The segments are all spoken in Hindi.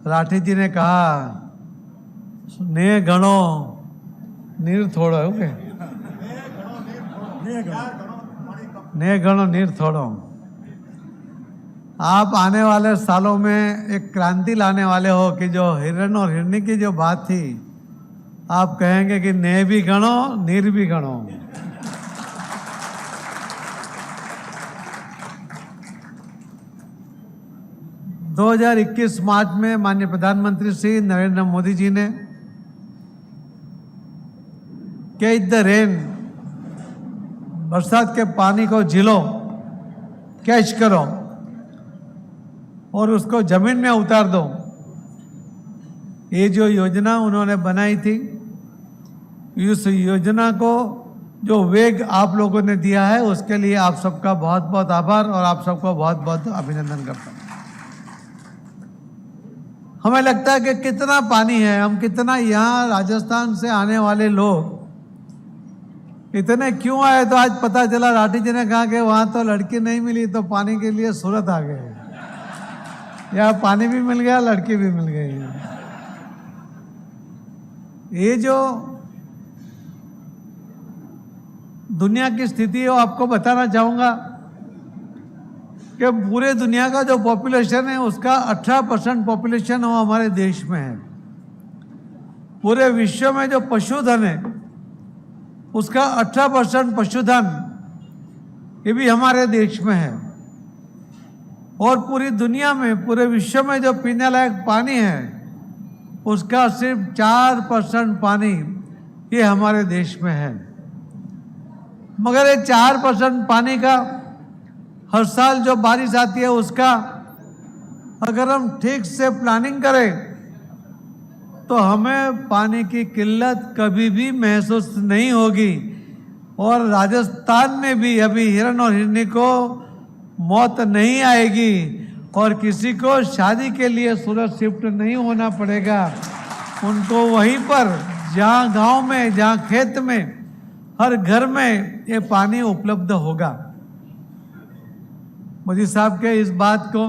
राठी जी ने कहा ने घणो नीर थोड़ो है के ने घणो नीर थोड़ो। आप आने वाले सालों में एक क्रांति लाने वाले हो कि जो हिरण और हिरनी की जो बात थी आप कहेंगे कि ने भी घणो नीर भी घणो। दो 2021 मार्च में माननीय प्रधानमंत्री श्री नरेंद्र मोदी जी ने कैच द रेन, बरसात के पानी को झीलो, कैच करो और उसको जमीन में उतार दो, ये जो योजना उन्होंने बनाई थी, इस योजना को जो वेग आप लोगों ने दिया है उसके लिए आप सबका बहुत बहुत आभार और आप सबको बहुत बहुत अभिनंदन करता हूँ। हमें लगता है कि कितना पानी है, हम कितना यहाँ राजस्थान से आने वाले लोग इतने क्यों आए, तो आज पता चला राठी जी ने कहा कि वहाँ तो लड़की नहीं मिली तो पानी के लिए सूरत आ गए, यहाँ पानी भी मिल गया, लड़की भी मिल गई। ये जो दुनिया की स्थिति है वो आपको बताना चाहूँगा कि पूरे दुनिया का जो पॉपुलेशन है उसका 18% पॉपुलेशन वो हमारे देश में है। पूरे विश्व में जो पशुधन है उसका 18% पशुधन ये भी हमारे देश में है। और पूरी दुनिया में, पूरे विश्व में जो पीने लायक पानी है उसका सिर्फ 4% पानी ये हमारे देश में है। मगर ये 4% पानी का हर साल जो बारिश आती है उसका अगर हम ठीक से प्लानिंग करें तो हमें पानी की किल्लत कभी भी महसूस नहीं होगी। और राजस्थान में भी अभी हिरण और हिरनी को मौत नहीं आएगी और किसी को शादी के लिए सूरत शिफ्ट नहीं होना पड़ेगा। उनको वहीं पर जहाँ गांव में, जहाँ खेत में, हर घर में ये पानी उपलब्ध होगा। मोदी साहब के इस बात को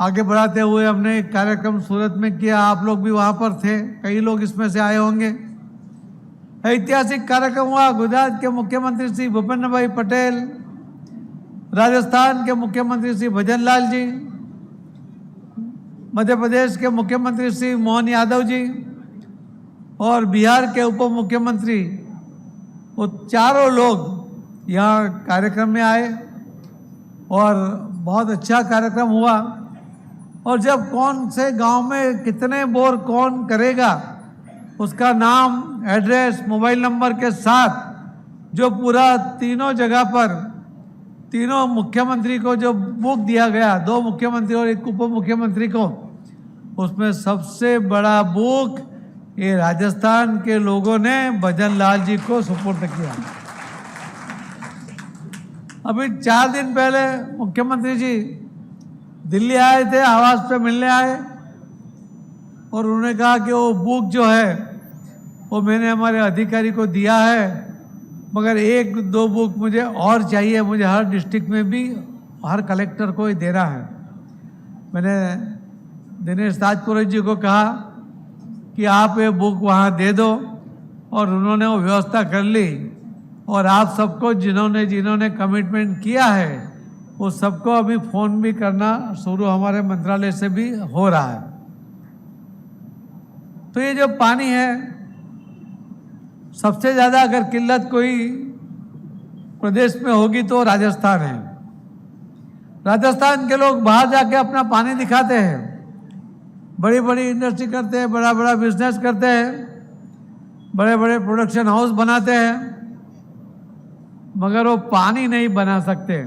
आगे बढ़ाते हुए हमने एक कार्यक्रम सूरत में किया, आप लोग भी वहाँ पर थे, कई लोग इसमें से आए होंगे। ऐतिहासिक कार्यक्रम हुआ। गुजरात के मुख्यमंत्री श्री भूपेंद्र भाई पटेल, राजस्थान के मुख्यमंत्री श्री भजन लाल जी, मध्य प्रदेश के मुख्यमंत्री श्री मोहन यादव जी और बिहार के उप मुख्यमंत्री, वो चारों लोग यहाँ कार्यक्रम में आए और बहुत अच्छा कार्यक्रम हुआ। और जब कौन से गांव में कितने बोर कौन करेगा उसका नाम, एड्रेस, मोबाइल नंबर के साथ जो पूरा तीनों जगह पर तीनों मुख्यमंत्री को जो बुक दिया गया, 2 मुख्यमंत्री और 1 उप मुख्यमंत्री को, उसमें सबसे बड़ा बुक ये राजस्थान के लोगों ने भजन लाल जी को सुपुर्द किया। अभी 4 दिन पहले मुख्यमंत्री जी दिल्ली आए थे, आवास पे मिलने आए और उन्होंने कहा कि वो बुक जो है वो मैंने हमारे अधिकारी को दिया है, मगर 1-2 बुक मुझे और चाहिए, मुझे हर डिस्ट्रिक्ट में भी हर कलेक्टर को ही देना है। मैंने दिनेश राजपुरोहित जी को कहा कि आप ये बुक वहाँ दे दो और उन्होंने वो व्यवस्था कर ली। और आप सबको जिन्होंने कमिटमेंट किया है वो सबको अभी फ़ोन भी करना शुरू हमारे मंत्रालय से भी हो रहा है। तो ये जो पानी है, सबसे ज़्यादा अगर किल्लत कोई प्रदेश में होगी तो राजस्थान है। राजस्थान के लोग बाहर जाके अपना पानी दिखाते हैं, बड़ी बड़ी इंडस्ट्री करते हैं, बड़ा बड़ा बिजनेस करते हैं, बड़े बड़े प्रोडक्शन हाउस बनाते हैं, मगर वो पानी नहीं बना सकते।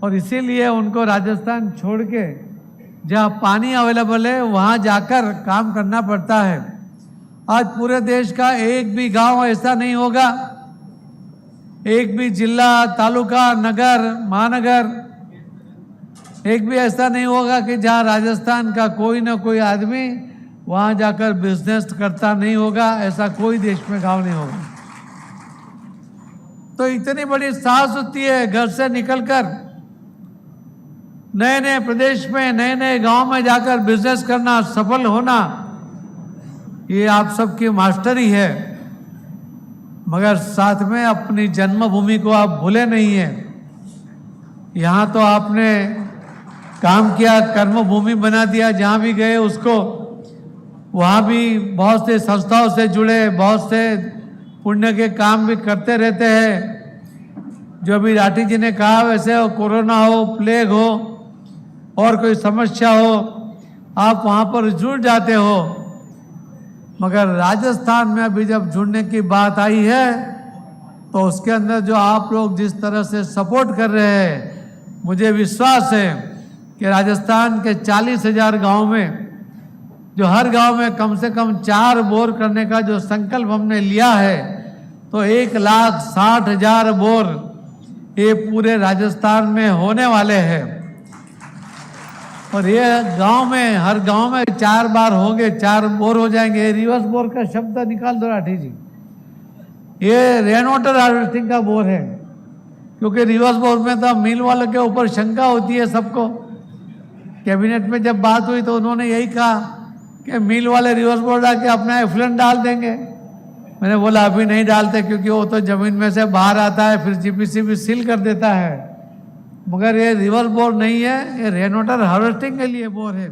और इसीलिए उनको राजस्थान छोड़ के जहाँ पानी अवेलेबल है वहाँ जाकर काम करना पड़ता है। आज पूरे देश का एक भी गांव ऐसा नहीं होगा, एक भी जिला, तालुका, नगर, महानगर, एक भी ऐसा नहीं होगा कि जहाँ राजस्थान का कोई ना कोई आदमी वहाँ जाकर बिजनेस करता नहीं होगा। ऐसा कोई देश में गांव नहीं होगा। तो इतनी बड़ी साहस होती है घर से निकलकर नए नए प्रदेश में, नए नए गांव में जाकर बिजनेस करना, सफल होना, ये आप सबकी मास्टरी है। मगर साथ में अपनी जन्मभूमि को आप भूले नहीं है। यहाँ तो आपने काम किया, कर्मभूमि बना दिया, जहाँ भी गए उसको, वहाँ भी बहुत से संस्थाओं से जुड़े, बहुत से पुण्य के काम भी करते रहते हैं। जो अभी राठी जी ने कहा वैसे हो, कोरोना हो, प्लेग हो और कोई समस्या हो, आप वहाँ पर जुड़ जाते हो। मगर राजस्थान में अभी जब जुड़ने की बात आई है तो उसके अंदर जो आप लोग जिस तरह से सपोर्ट कर रहे हैं, मुझे विश्वास है कि राजस्थान के 40,000 गाँव में, जो हर गांव में कम से कम 4 बोर करने का जो संकल्प हमने लिया है, तो 1,60,000 बोर ये पूरे राजस्थान में होने वाले हैं। और ये गांव में, हर गांव में 4 बार होंगे, 4 बोर हो जाएंगे। रिवर्स बोर का शब्द निकाल दो राठी जी, ये रेन वाटर हार्वेस्टिंग का बोर है। क्योंकि रिवर्स बोर में तो मिल वालों के ऊपर शंका होती है सबको। कैबिनेट में जब बात हुई तो उन्होंने यही कहा कि मिल वाले रिवर्स बोर डाल के अपना एफ्लुएंट डाल देंगे। मैंने बोला अभी नहीं डालते, क्योंकि वो तो जमीन में से बाहर आता है, फिर जीपीसी भी सील कर देता है। मगर ये रिवर्स बोर नहीं है, ये रेन वाटर हार्वेस्टिंग के लिए बोर है।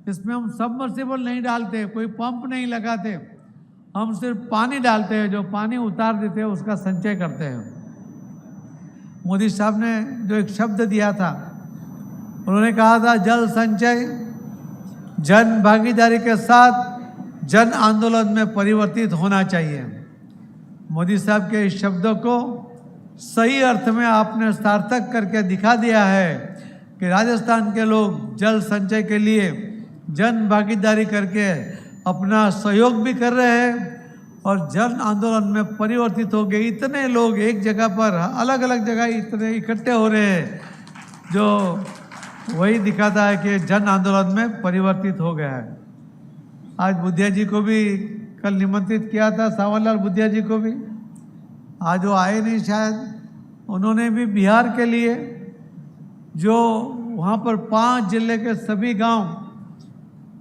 इसमें हम सबमर्सिबल नहीं डालते, कोई पंप नहीं लगाते, हम सिर्फ पानी डालते हैं। जो पानी उतार देते हैं उसका संचय करते हैं। मोदी साहब ने जो एक शब्द दिया था, उन्होंने कहा था जल संचय जन भागीदारी के साथ जन आंदोलन में परिवर्तित होना चाहिए। मोदी साहब के इस शब्दों को सही अर्थ में आपने सार्थक करके दिखा दिया है कि राजस्थान के लोग जल संचय के लिए जन भागीदारी करके अपना सहयोग भी कर रहे हैं और जन आंदोलन में परिवर्तित हो गए। इतने लोग एक जगह पर, अलग अलग जगह इतने इकट्ठे हो रहे हैं, जो वही दिखाता है कि जन आंदोलन में परिवर्तित हो गया है। आज बुधिया जी को भी कल निमंत्रित किया था, सावरलाल बुधिया जी को भी, आज वो आए नहीं शायद। उन्होंने भी बिहार के लिए, जो वहाँ पर 5 जिले के सभी गांव,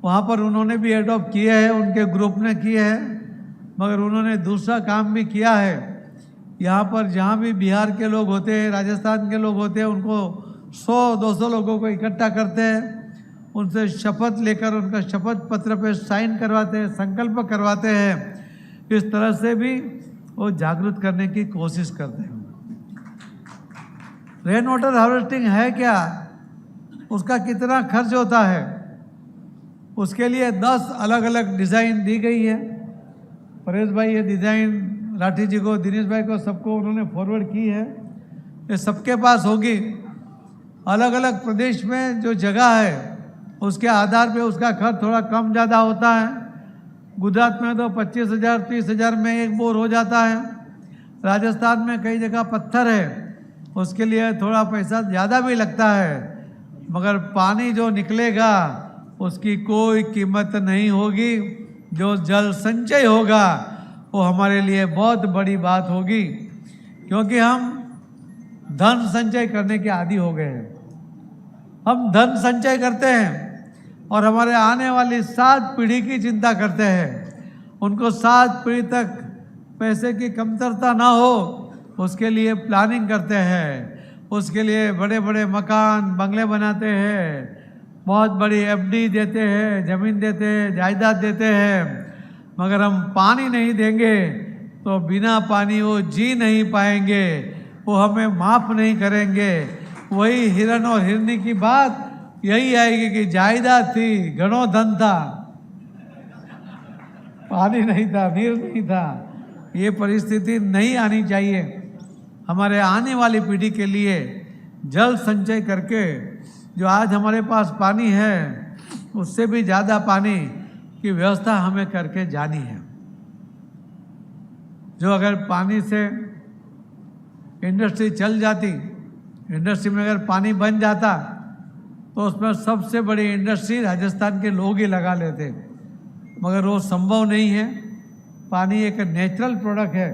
वहाँ पर उन्होंने भी एडॉप्ट किए हैं, उनके ग्रुप ने किए हैं। मगर उन्होंने दूसरा काम भी किया है। यहाँ पर जहाँ भी बिहार के लोग होते हैं, राजस्थान के लोग होते हैं, उनको 100-200 लोगों को इकट्ठा करते हैं, उनसे शपथ लेकर उनका शपथ पत्र पे साइन करवाते हैं, संकल्प करवाते हैं। इस तरह से भी वो जागरूक करने की कोशिश करते हैं। रेन वाटर हार्वेस्टिंग है क्या, उसका कितना खर्च होता है, उसके लिए 10 अलग अलग डिज़ाइन दी गई है। परेश भाई ये डिज़ाइन राठी जी को, दिनेश भाई को, सबको उन्होंने फॉरवर्ड की है। ये सबके पास होगी। अलग अलग प्रदेश में जो जगह है उसके आधार पे उसका खर्च थोड़ा कम ज़्यादा होता है। गुजरात में तो 25,000-30,000 में एक बोर हो जाता है। राजस्थान में कई जगह पत्थर है, उसके लिए थोड़ा पैसा ज़्यादा भी लगता है। मगर पानी जो निकलेगा उसकी कोई कीमत नहीं होगी। जो जल संचय होगा वो हमारे लिए बहुत बड़ी बात होगी, क्योंकि हम धन संचय करने के आदी हो गए हैं। हम धन संचय करते हैं और हमारे आने वाली 7 पीढ़ी की चिंता करते हैं। उनको 7 पीढ़ी तक पैसे की कमतरता ना हो, उसके लिए प्लानिंग करते हैं। उसके लिए बड़े बड़े मकान, बंगले बनाते हैं, बहुत बड़ी एफडी देते हैं, ज़मीन देते हैं, जायदाद देते हैं। मगर हम पानी नहीं देंगे तो बिना पानी वो जी नहीं पाएंगे, वो हमें माफ़ नहीं करेंगे। वही हिरण और हिरनी की बात यही आएगी कि जायदाद थी, घणो धन था, पानी नहीं था, नीर नहीं था। ये परिस्थिति नहीं आनी चाहिए। हमारे आने वाली पीढ़ी के लिए जल संचय करके जो आज हमारे पास पानी है उससे भी ज़्यादा पानी की व्यवस्था हमें करके जानी है। जो अगर पानी से इंडस्ट्री चल जाती, इंडस्ट्री में अगर पानी बन जाता तो उसमें सबसे बड़ी इंडस्ट्री राजस्थान के लोग ही लगा लेते, मगर वो संभव नहीं है। पानी एक नेचुरल प्रोडक्ट है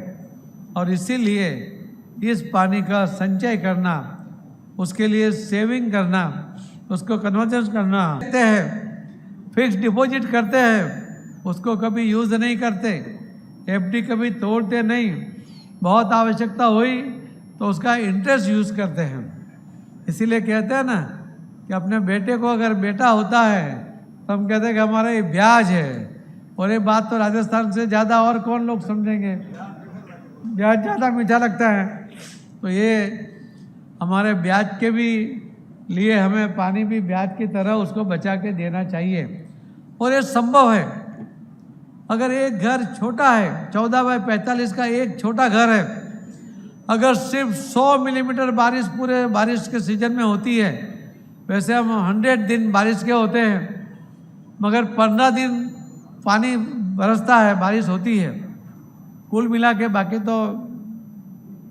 और इसीलिए इस पानी का संचय करना उसके लिए सेविंग करना, उसको कन्वर्जन करना करते हैं, फिक्स डिपॉजिट करते हैं, उसको कभी यूज़ नहीं करते, एफडी कभी तोड़ते नहीं, बहुत आवश्यकता हुई तो उसका इंटरेस्ट यूज़ करते हैं। इसीलिए कहते हैं ना कि अपने बेटे को अगर बेटा होता है तो हम कहते हैं कि हमारा ये ब्याज है, और ये बात तो राजस्थान से ज़्यादा और कौन लोग समझेंगे, ब्याज ज़्यादा मीठा लगता है। तो ये हमारे ब्याज के भी लिए हमें पानी भी ब्याज की तरह उसको बचा के देना चाहिए। और ये संभव है। अगर एक घर छोटा है, 14 बाय 45 का एक छोटा घर है, अगर सिर्फ 100 मिलीमीटर बारिश पूरे बारिश के सीजन में होती है, वैसे हम 100 दिन बारिश के होते हैं, मगर 15 दिन पानी बरसता है, बारिश होती है। कुल मिला के बाकी तो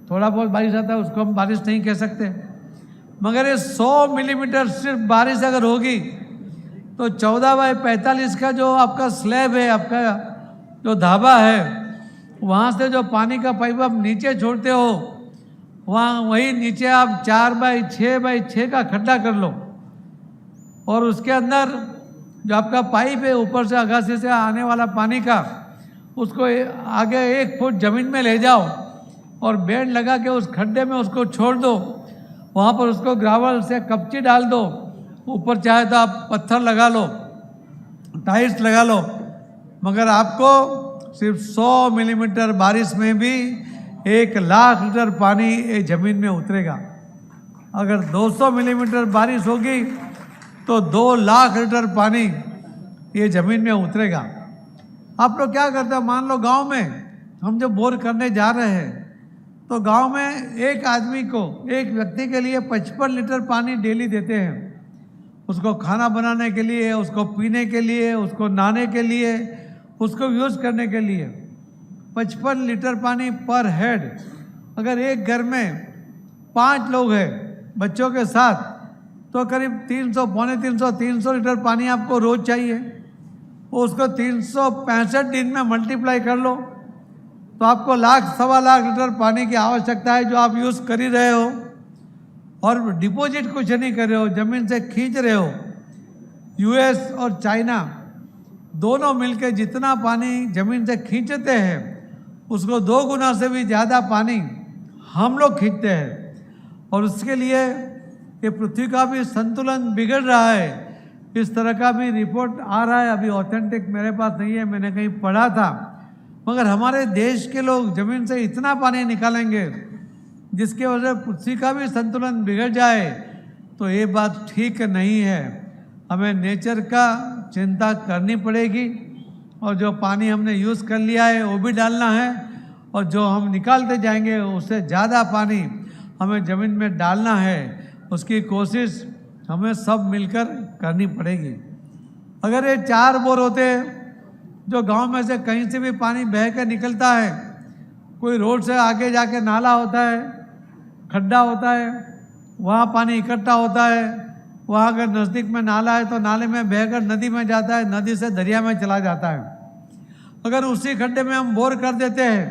थोड़ा बहुत बारिश आता है, उसको हम बारिश नहीं कह सकते। मगर ये 100 मिलीमीटर सिर्फ बारिश अगर होगी तो 14 बाय 45 का जो आपका स्लैब है, आपका जो धाबा है, वहाँ से जो पानी का पाइप आप नीचे छोड़ते हो, वहाँ वही नीचे आप 4 बाय 6 का खड्डा कर लो, और उसके अंदर जो आपका पाइप है ऊपर से अगासी से आने वाला पानी का, उसको आगे 1 फुट ज़मीन में ले जाओ और बेड लगा के उस खड्डे में उसको छोड़ दो। वहाँ पर उसको ग्रावल से कपची डाल दो, ऊपर चाहे तो आप पत्थर लगा लो, टाइल्स लगा लो, मगर आपको सिर्फ 100 मिलीमीटर बारिश में भी 1 लाख लीटर पानी ये ज़मीन में उतरेगा। अगर 200 मिलीमीटर बारिश होगी तो 2 लाख लीटर पानी ये ज़मीन में उतरेगा। आप लोग क्या करते हो, मान लो गांव में हम जब बोर करने जा रहे हैं तो गांव में एक आदमी को, एक व्यक्ति के लिए 55 लीटर पानी डेली देते हैं। उसको खाना बनाने के लिए, उसको पीने के लिए, उसको नहाने के लिए, उसको यूज़ करने के लिए 55 लीटर पानी पर हेड। अगर एक घर में 5 लोग हैं बच्चों के साथ तो करीब 300, पौने 300 लीटर पानी आपको रोज़ चाहिए। उसको 365 दिन में मल्टीप्लाई कर लो तो आपको लाख, सवा लाख लीटर पानी की आवश्यकता है, जो आप यूज़ कर ही रहे हो और डिपॉजिट कुछ नहीं कर रहे हो, ज़मीन से खींच रहे हो। यूएस और चाइना दोनों मिलकर जितना पानी ज़मीन से खींचते हैं उसको 2 गुना से भी ज़्यादा पानी हम लोग खींचते हैं। और उसके लिए ये पृथ्वी का भी संतुलन बिगड़ रहा है, इस तरह का भी रिपोर्ट आ रहा है। अभी ऑथेंटिक मेरे पास नहीं है, मैंने कहीं पढ़ा था। मगर हमारे देश के लोग ज़मीन से इतना पानी निकालेंगे जिसके वजह से पृथ्वी का भी संतुलन बिगड़ जाए, तो ये बात ठीक नहीं है। हमें नेचर का चिंता करनी पड़ेगी, और जो पानी हमने यूज़ कर लिया है वो भी डालना है, और जो हम निकालते जाएंगे उससे ज़्यादा पानी हमें ज़मीन में डालना है। उसकी कोशिश हमें सब मिलकर करनी पड़ेगी। अगर ये 4 बोर होते जो गांव में से कहीं से भी पानी बह के निकलता है, कोई रोड से आगे जाके नाला होता है, खड्डा होता है, वहाँ पानी इकट्ठा होता है, वहाँ अगर नज़दीक में नाला है तो नाले में बहकर नदी में जाता है, नदी से दरिया में चला जाता है। अगर उसी खड्डे में हम बोर कर देते हैं,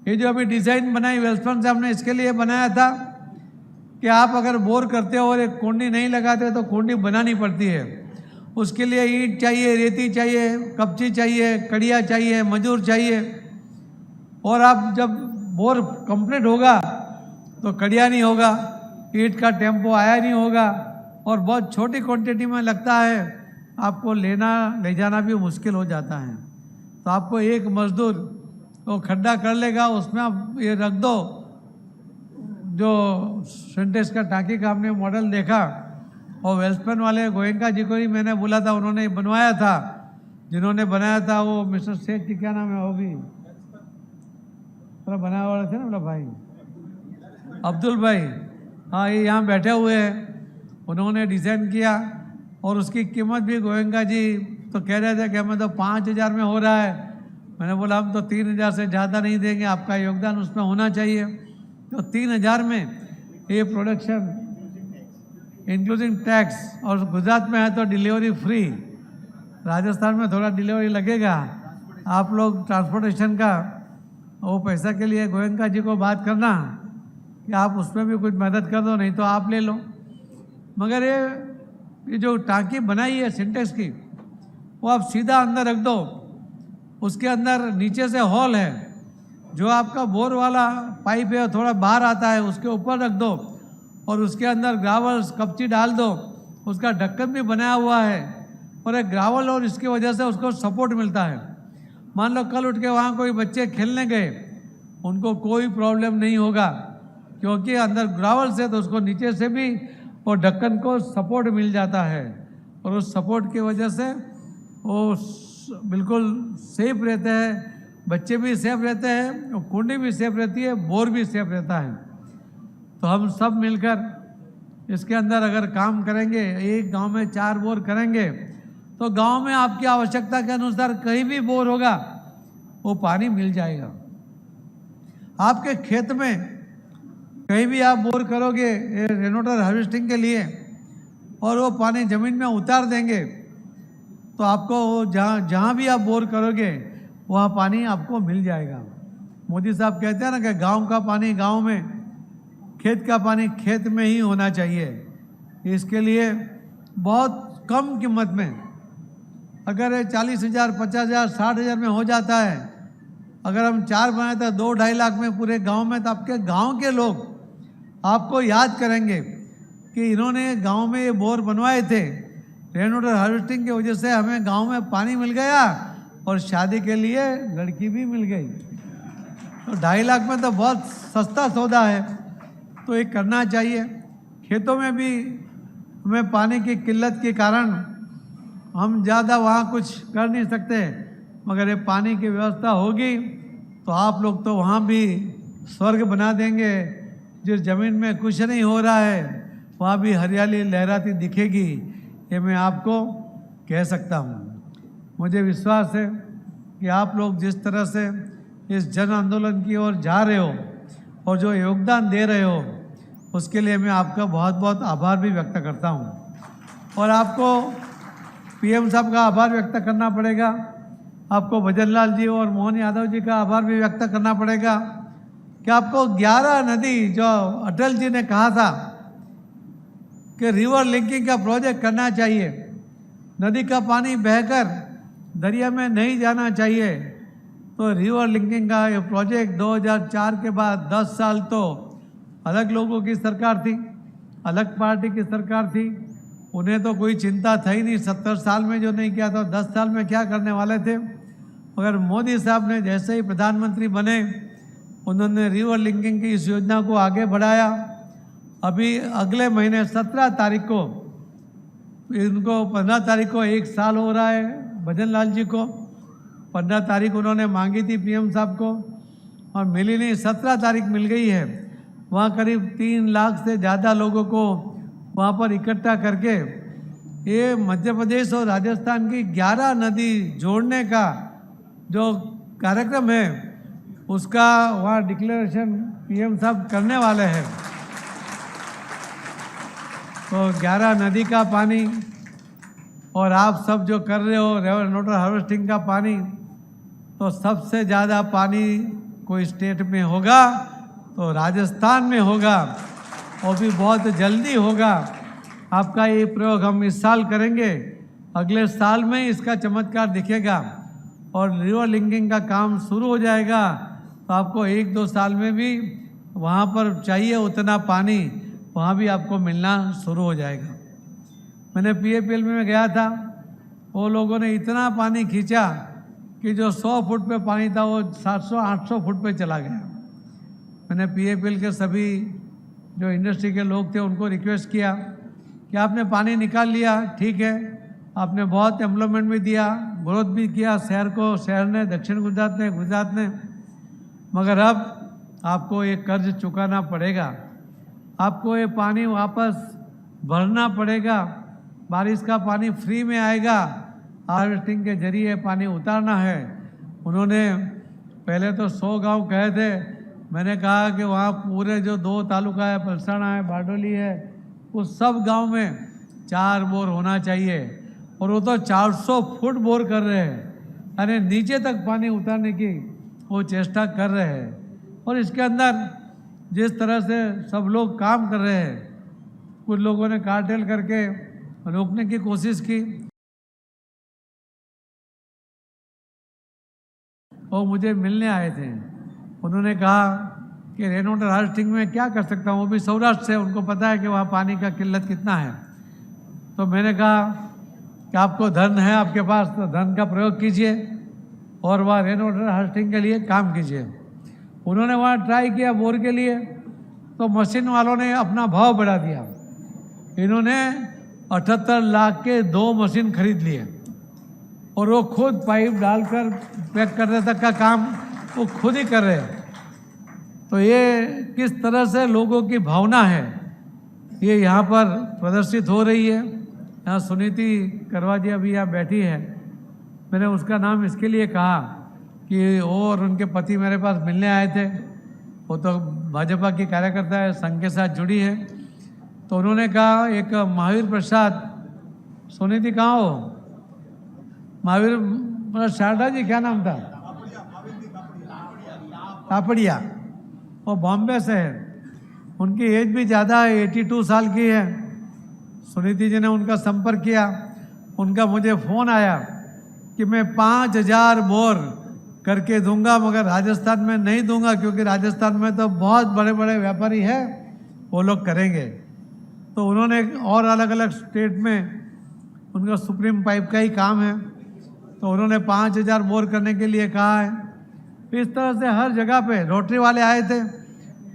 ये जो अभी डिज़ाइन बनाई वेल्सपन से हमने इसके लिए बनाया था कि आप अगर बोर करते हो और एक कुंडी नहीं लगाते तो कुंडी बनानी पड़ती है। उसके लिए ईंट चाहिए, रेती चाहिए, कपची चाहिए, कड़िया चाहिए, मजदूर चाहिए। और आप जब बोर कंप्लीट होगा तो कड़िया नहीं होगा, ईंट का टेम्पो आया नहीं होगा, और बहुत छोटी क्वांटिटी में लगता है, आपको ले जाना भी मुश्किल हो जाता है। तो आपको एक मजदूर वो खड्डा कर लेगा, उसमें आप ये रख दो, जो सिंटेक्स का टाँकी का हमने मॉडल देखा, और वेल्सपन वाले गोयंका जी को ही मैंने बोला था, उन्होंने बनवाया था। जिन्होंने बनाया था वो मिस्टर शेख की क्या नाम है, वो भी थोड़ा बनाया वाला थे ना मेरा भाई, अब्दुल भाई, हाँ ये यहाँ बैठे हुए हैं, उन्होंने डिज़ाइन किया। और उसकी कीमत भी गोयंका जी तो कह रहे थे कि हमें तो 5,000 में हो रहा है। मैंने बोला हम तो 3,000 से ज़्यादा नहीं देंगे, आपका योगदान उसमें होना चाहिए। तो 3,000 में ये प्रोडक्शन इंक्लूडिंग टैक्स, और गुजरात में है तो डिलीवरी फ्री। राजस्थान में थोड़ा डिलीवरी लगेगा, आप लोग ट्रांसपोर्टेशन का वो पैसा के लिए गोयंका जी को बात करना, कि आप उसमें भी कुछ मदद कर दो, नहीं तो आप ले लो। मगर ये जो टांकी बनाई है सिंटेक्स की, वो आप सीधा अंदर रख दो। उसके अंदर नीचे से हॉल है, जो आपका बोर वाला पाइप है थोड़ा बाहर आता है, उसके ऊपर रख दो और उसके अंदर ग्रावल कपची डाल दो। उसका ढक्कन भी बनाया हुआ है और एक ग्रावल, और इसकी वजह से उसको सपोर्ट मिलता है। मान लो कल उठ के वहाँ कोई बच्चे खेलने गए, उनको कोई प्रॉब्लम नहीं होगा, क्योंकि अंदर ग्रावल से तो उसको नीचे से भी और ढक्कन को सपोर्ट मिल जाता है, और उस सपोर्ट की वजह से वो बिल्कुल सेफ रहते हैं, बच्चे भी सेफ रहते हैं, और कुंडी भी सेफ रहती है, बोर भी सेफ रहता है। तो हम सब मिलकर इसके अंदर अगर काम करेंगे, एक गांव में 4 बोर करेंगे, तो गांव में आपकी आवश्यकता के अनुसार कहीं भी बोर होगा वो पानी मिल जाएगा। आपके खेत में कहीं भी आप बोर करोगे रेनवाटर हार्वेस्टिंग के लिए, और वो पानी ज़मीन में उतार देंगे, तो आपको जहाँ भी आप बोर करोगे वहाँ पानी आपको मिल जाएगा। मोदी साहब कहते हैं ना कि गांव का पानी गांव में, खेत का पानी खेत में ही होना चाहिए। इसके लिए बहुत कम कीमत में, अगर 40,000, 50,000, 60,000 में हो जाता है, अगर हम 4 बनाए तो 2-2.5 लाख में पूरे गांव में, तो आपके गांव के लोग आपको याद करेंगे कि इन्होंने गांव में ये बोर बनवाए थे, रेन वाटर हार्वेस्टिंग की वजह से हमें गांव में पानी मिल गया और शादी के लिए लड़की भी मिल गई। तो 2.5 लाख में तो बहुत सस्ता सौदा है, तो ये करना चाहिए। खेतों में भी हमें पानी की किल्लत के कारण हम ज़्यादा वहाँ कुछ कर नहीं सकते, मगर ये पानी की व्यवस्था होगी तो आप लोग तो वहाँ भी स्वर्ग बना देंगे। जिस ज़मीन में कुछ नहीं हो रहा है वहाँ भी हरियाली लहराती दिखेगी, ये मैं आपको कह सकता हूँ। मुझे विश्वास है कि आप लोग जिस तरह से इस जन आंदोलन की ओर जा रहे हो और जो योगदान दे रहे हो, उसके लिए मैं आपका बहुत बहुत आभार भी व्यक्त करता हूँ। और आपको पीएम साहब का आभार व्यक्त करना पड़ेगा, आपको भजन लाल जी और मोहन यादव जी का आभार भी व्यक्त करना पड़ेगा कि आपको 11 नदी, जो अटल जी ने कहा था कि रिवर लिंकिंग का प्रोजेक्ट करना चाहिए, नदी का पानी बहकर दरिया में नहीं जाना चाहिए, तो रिवर लिंकिंग का ये प्रोजेक्ट 2004 के बाद 10 साल तो अलग लोगों की सरकार थी, अलग पार्टी की सरकार थी, उन्हें तो कोई चिंता था ही नहीं। 70 साल में जो नहीं किया तो 10 साल में क्या करने वाले थे। मगर मोदी साहब ने जैसे ही प्रधानमंत्री बने, उन्होंने रिवर लिंकिंग की इस योजना को आगे बढ़ाया। अभी अगले महीने 17 तारीख को, इनको 15 तारीख को 1 साल हो रहा है भजन लाल जी को। 15 तारीख उन्होंने मांगी थी पीएम साहब को और मिली नहीं, 17 तारीख मिल गई है। वहाँ करीब 3 लाख से ज़्यादा लोगों को वहाँ पर इकट्ठा करके ये मध्य प्रदेश और राजस्थान की 11 नदी जोड़ने का जो कार्यक्रम है, उसका वहाँ डिक्लेरेशन पीएम साहब करने वाले हैं। तो 11 नदी का पानी और आप सब जो कर रहे हो रेन वाटर हार्वेस्टिंग का पानी, तो सबसे ज़्यादा पानी कोई स्टेट में होगा तो राजस्थान में होगा, और भी बहुत जल्दी होगा। आपका ये प्रयोग हम इस साल करेंगे, अगले साल में इसका चमत्कार दिखेगा और रिवर लिंकिंग का काम शुरू हो जाएगा। तो आपको 1-2 साल में भी वहाँ पर चाहिए उतना पानी वहाँ भी आपको मिलना शुरू हो जाएगा। मैंने पीएपीएल में गया था, वो लोगों ने इतना पानी खींचा कि जो 100 फुट पे पानी था वो 700-800 फुट पे चला गया। मैंने पीएपीएल के सभी जो इंडस्ट्री के लोग थे उनको रिक्वेस्ट किया कि आपने पानी निकाल लिया, ठीक है, आपने बहुत एम्प्लॉयमेंट भी दिया, ग्रोथ भी किया शहर ने, दक्षिण गुजरात ने, मगर अब आपको ये कर्ज चुकाना पड़ेगा, आपको ये पानी वापस भरना पड़ेगा। बारिश का पानी फ्री में आएगा, हार्वेस्टिंग के जरिए पानी उतारना है। उन्होंने पहले तो 100 गांव कहे थे, मैंने कहा कि वहाँ पूरे जो 2 तालुका है, पलसाना है, बारडोली है, उस सब गांव में 4 बोर होना चाहिए। और वो तो 400 फुट बोर कर रहे हैं, यानी नीचे तक पानी उतारने की वो चेष्टा कर रहे हैं। और इसके अंदर जिस तरह से सब लोग काम कर रहे हैं, कुछ लोगों ने कार्टेल करके रोकने की कोशिश की और मुझे मिलने आए थे। उन्होंने कहा कि रेन वाटर हार्वेस्टिंग में क्या कर सकता हूँ, वो भी सौराष्ट्र से, उनको पता है कि वहाँ पानी का किल्लत कितना है। तो मैंने कहा कि आपको धन है आपके पास, तो धन का प्रयोग कीजिए और वहाँ रेन वाटर हार्वेस्टिंग के लिए काम कीजिए। उन्होंने वहाँ ट्राई किया बोर के लिए, तो मशीन वालों ने अपना भाव बढ़ा दिया। इन्होंने 78 लाख के 2 मशीन खरीद लिए और वो खुद पाइप डालकर पैक करने तक का काम वो खुद ही कर रहे हैं। तो ये किस तरह से लोगों की भावना है, ये यहाँ पर प्रदर्शित हो रही है। यहाँ सुनीति करवा जी अभी यहाँ बैठी है। मैंने उसका नाम इसके लिए कहा कि वो और उनके पति मेरे पास मिलने आए थे। वो तो भाजपा की कार्यकर्ता है, संघ के साथ जुड़ी है। तो उन्होंने कहा एक महावीर प्रसाद, सुनीति कहाँ हो? महावीर प्रसाद शारदा जी, क्या नाम था? तापड़िया। वो बॉम्बे से है, उनकी एज भी ज़्यादा है, 82 साल की है। सुनीति जी ने उनका संपर्क किया, उनका मुझे फ़ोन आया कि मैं 5000 बोर करके दूंगा, मगर राजस्थान में नहीं दूंगा क्योंकि राजस्थान में तो बहुत बड़े बड़े व्यापारी हैं, वो लोग करेंगे। तो उन्होंने और अलग अलग स्टेट में, उनका सुप्रीम पाइप का ही काम है, तो उन्होंने 5000 बोर करने के लिए कहा है। इस तरह से हर जगह पे रोटरी वाले आए थे,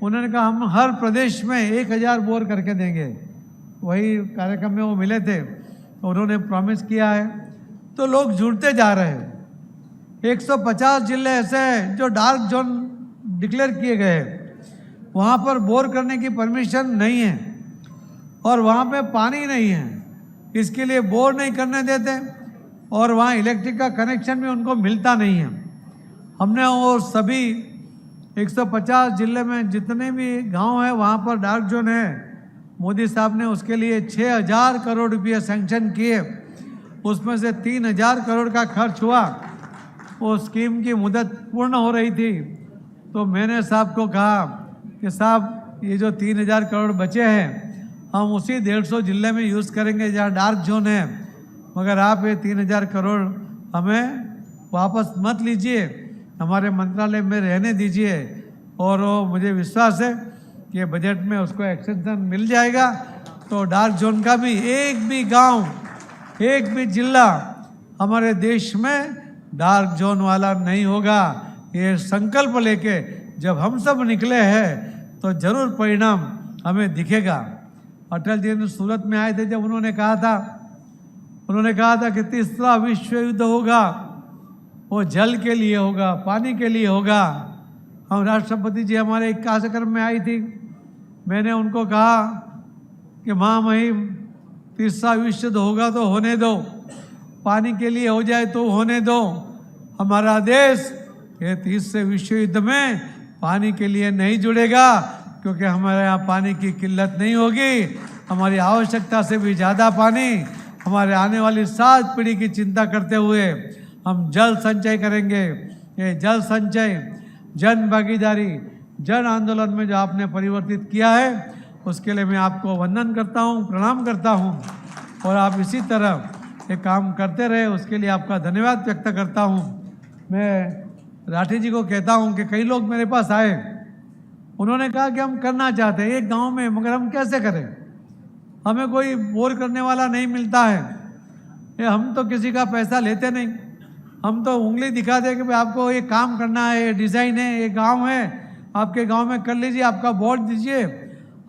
उन्होंने कहा हम हर प्रदेश में 1000 बोर करके देंगे। वही कार्यक्रम में वो मिले थे, तो उन्होंने प्रॉमिस किया है। तो लोग जुड़ते जा रहे हैं। 150 जिले ऐसे हैं जो डार्क जोन डिक्लेयर किए गए हैं, वहाँ पर बोर करने की परमिशन नहीं है और वहाँ पे पानी नहीं है, इसके लिए बोर नहीं करने देते और वहाँ इलेक्ट्रिक का कनेक्शन भी उनको मिलता नहीं है। हमने वो सभी 150 जिले में जितने भी गांव हैं वहाँ पर डार्क जोन है, मोदी साहब ने उसके लिए 6000 करोड़ रुपये सैंक्शन किए। उसमें से 3000 करोड़ का खर्च हुआ। वो स्कीम की मुदत पूर्ण हो रही थी, तो मैंने साहब को कहा कि साहब ये जो 3000 करोड़ बचे हैं हम उसी 150 जिले में यूज़ करेंगे जहाँ डार्क जोन है, मगर आप ये 3000 करोड़ हमें वापस मत लीजिए, हमारे मंत्रालय में रहने दीजिए। और वो मुझे विश्वास है कि बजट में उसको एक्सटेंशन मिल जाएगा, तो डार्क जोन का भी एक भी गांव, एक भी जिला हमारे देश में डार्क जोन वाला नहीं होगा। ये संकल्प लेके जब हम सब निकले हैं तो जरूर परिणाम हमें दिखेगा। अटल जी ने सूरत में आए थे, जब उन्होंने कहा था कि तीसरा विश्व युद्ध होगा, वो जल के लिए होगा, पानी के लिए होगा। हम राष्ट्रपति जी हमारे एक कार्यक्रम में आई थी, मैंने उनको कहा कि महामहिम तीसरा विश्व युद्ध होगा तो होने दो, पानी के लिए हो जाए तो होने दो। हमारा देश ये तीसरे विश्व युद्ध में पानी के लिए नहीं जुड़ेगा, क्योंकि हमारे यहाँ पानी की किल्लत नहीं होगी। हमारी आवश्यकता से भी ज़्यादा पानी, हमारे आने वाली 7 पीढ़ी की चिंता करते हुए हम जल संचय करेंगे। ये जल संचय, जन भागीदारी, जन आंदोलन में जो आपने परिवर्तित किया है, उसके लिए मैं आपको वंदन करता हूँ, प्रणाम करता हूँ। और आप इसी तरह ये काम करते रहे, उसके लिए आपका धन्यवाद व्यक्त करता हूँ। मैं राठी जी को कहता हूँ कि कई लोग मेरे पास आए, उन्होंने कहा कि हम करना चाहते हैं एक गांव में, मगर हम कैसे करें, हमें कोई बोर करने वाला नहीं मिलता है, ये हम तो किसी का पैसा लेते नहीं, हम तो उंगली दिखा दें कि भाई आपको ये काम करना है, ये डिज़ाइन है, ये गांव है, आपके गांव में कर लीजिए, आपका बोर्ड दीजिए।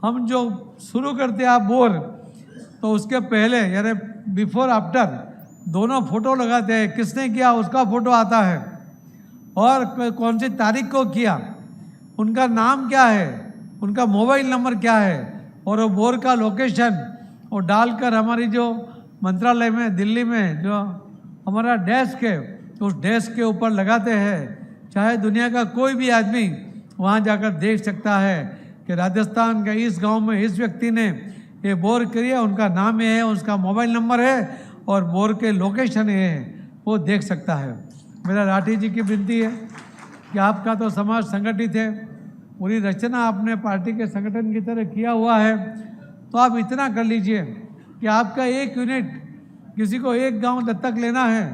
हम जो शुरू करते हैं आप बोर, तो उसके पहले यानी बिफोर आफ्टर दोनों फोटो लगाते हैं, किसने किया उसका फोटो आता है और कौन सी तारीख को किया, उनका नाम क्या है, उनका मोबाइल नंबर क्या है और वो बोर का लोकेशन वो डालकर हमारी जो मंत्रालय में दिल्ली में जो हमारा डेस्क है उस डेस्क के ऊपर लगाते हैं। चाहे दुनिया का कोई भी आदमी वहाँ जाकर देख सकता है कि राजस्थान के इस गांव में इस व्यक्ति ने ये बोर किया, उनका नाम ये है, उसका मोबाइल नंबर है और बोर के लोकेशन ये है, वो देख सकता है। मेरा राठी जी की विनती है कि आपका तो समाज संगठित है, पूरी रचना आपने पार्टी के संगठन की तरह किया हुआ है, तो आप इतना कर लीजिए कि आपका 1 यूनिट, किसी को 1 गांव दत्तक लेना है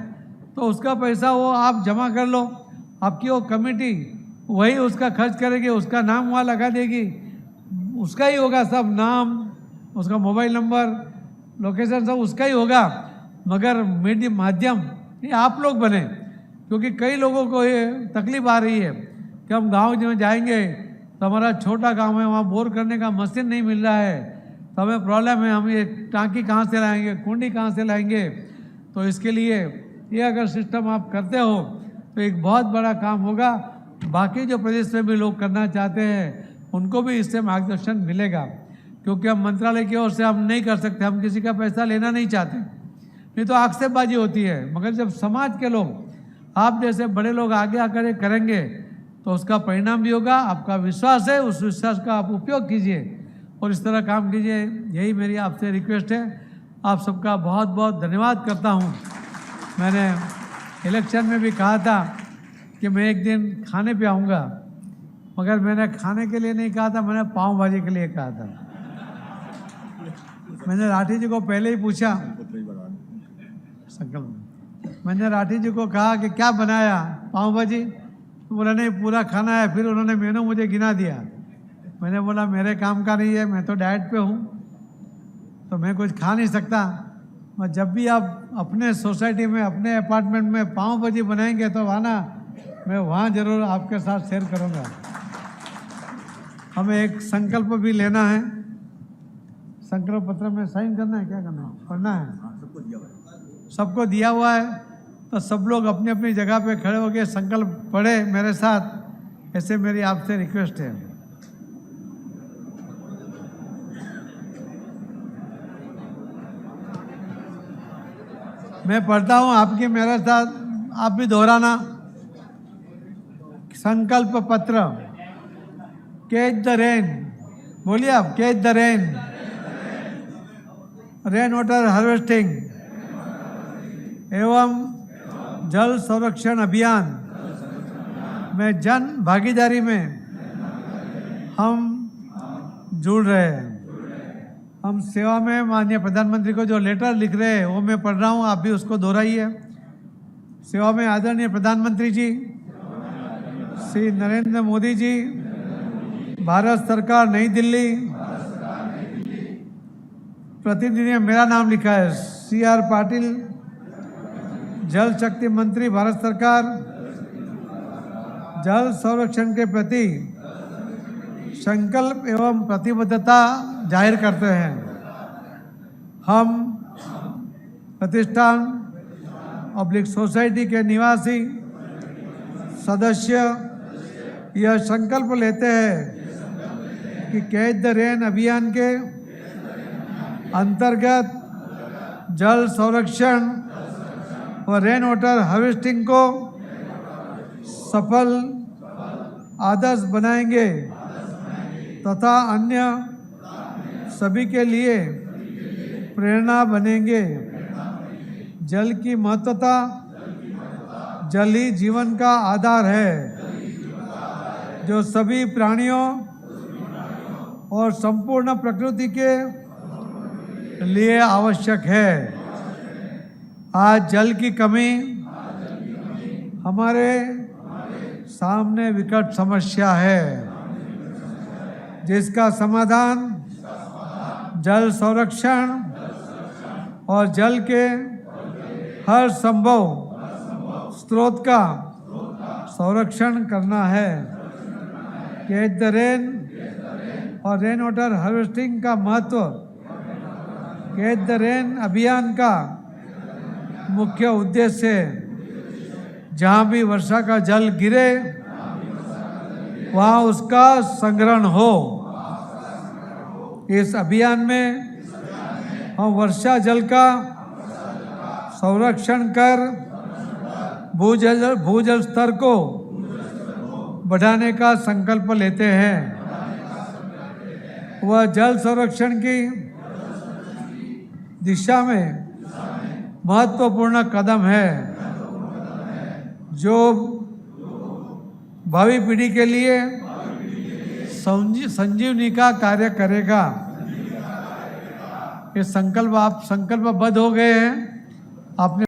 तो उसका पैसा वो आप जमा कर लो, आपकी वो कमेटी वही उसका खर्च करेगी, उसका नाम वहाँ लगा देगी, उसका ही होगा, सब नाम, उसका मोबाइल नंबर, लोकेशन सब उसका ही होगा। मगर मीडिया माध्यम ये आप लोग बने, क्योंकि कई लोगों को ये तकलीफ आ रही है कि हम गांव में जाएंगे तो हमारा छोटा गांव है, वहाँ बोर करने का मशीन नहीं मिल रहा है, तो हमें प्रॉब्लम है, हम ये टांकी कहाँ से लाएंगे, कुंडी कहाँ से लाएंगे। तो इसके लिए ये अगर सिस्टम आप करते हो तो एक बहुत बड़ा काम होगा। बाकी जो प्रदेश में भी लोग करना चाहते हैं उनको भी इससे मार्गदर्शन मिलेगा, क्योंकि हम मंत्रालय की ओर से हम नहीं कर सकते, हम किसी का पैसा लेना नहीं चाहते, नहीं तो आक्षेपबाजी होती है। मगर जब समाज के लोग, आप जैसे बड़े लोग आगे आकर ये करेंगे तो उसका परिणाम भी होगा। आपका विश्वास है, उस विश्वास का आप उपयोग कीजिए और इस तरह काम कीजिए, यही मेरी आपसे रिक्वेस्ट है। आप सबका बहुत बहुत धन्यवाद करता हूँ। मैंने इलेक्शन में भी कहा था कि मैं एक दिन खाने पे आऊँगा, मगर मैंने खाने के लिए नहीं कहा था, मैंने पाव भाजी के लिए कहा था। मैंने राठी जी को पहले ही पूछा, मैंने राठी जी को कहा कि क्या बनाया, पाव भाजी, तो बोला नहीं पूरा खाना है। फिर उन्होंने मेनू मुझे गिना दिया। मैंने बोला मेरे काम का नहीं है, मैं तो डाइट पे हूँ, तो मैं कुछ खा नहीं सकता। मैं जब भी आप अपने सोसाइटी में, अपने अपार्टमेंट में पाव भाजी बनाएंगे तो आना, मैं वहाँ ज़रूर आपके साथ शेयर करूँगा। हमें एक संकल्प भी लेना है, संकल्प पत्र में साइन करना है, क्या करना है, पढ़ना है, सबको दिया हुआ है। तो सब लोग अपनी अपनी जगह पे खड़े होकर संकल्प पढ़े मेरे साथ, ऐसे मेरी आपसे रिक्वेस्ट है। मैं पढ़ता हूँ, आपकी मेरे साथ आप भी दोहराना। संकल्प पत्र। कैच द रेन, बोलिए आप, catch the rain, rain water harvesting एवं जल संरक्षण अभियान में जन भागीदारी में हम जुड़ रहे हैं। हम सेवा में माननीय प्रधानमंत्री को जो लेटर लिख रहे हैं वो मैं पढ़ रहा हूँ, आप भी उसको दोहराइए। सेवा में आदरणीय प्रधानमंत्री जी श्री नरेंद्र मोदी जी, भारत सरकार, नई दिल्ली। प्रतिनिधि में मेरा नाम लिखा है, CR पाटिल, जल शक्ति मंत्री, भारत सरकार। जल संरक्षण के प्रति संकल्प एवं प्रतिबद्धता जाहिर करते हैं। हम प्रतिष्ठान सोसाइटी के निवासी सदस्य यह संकल्प लेते हैं कि कैच द रेन अभियान के अंतर्गत जल संरक्षण व रेन वाटर हार्वेस्टिंग को सफल आदर्श बनाएंगे तथा अन्य सभी के लिए प्रेरणा बनेंगे। जल की महत्वता, जल ही जीवन का आधार है, जो सभी प्राणियों और संपूर्ण प्रकृति के लिए आवश्यक है। आज जल की कमी हमारे सामने विकट समस्या है, जिसका समाधान जल संरक्षण और जल के हर संभव स्रोत का संरक्षण करना है। कैच द रेन और रेन वाटर हार्वेस्टिंग का महत्व कैच द रेन अभियान का मुख्य उद्देश्य है। जहाँ भी वर्षा का जल गिरे वहाँ उसका संग्रहण हो। इस अभियान में हम वर्षा जल का संरक्षण कर भूजल स्तर को बढ़ाने का संकल्प लेते हैं। वह जल संरक्षण की दिशा में महत्वपूर्ण कदम है, जो भावी पीढ़ी के लिए संजीवनी का कार्य करेगा। ये संकल्प आप संकल्पबद्ध हो गए हैं। आपने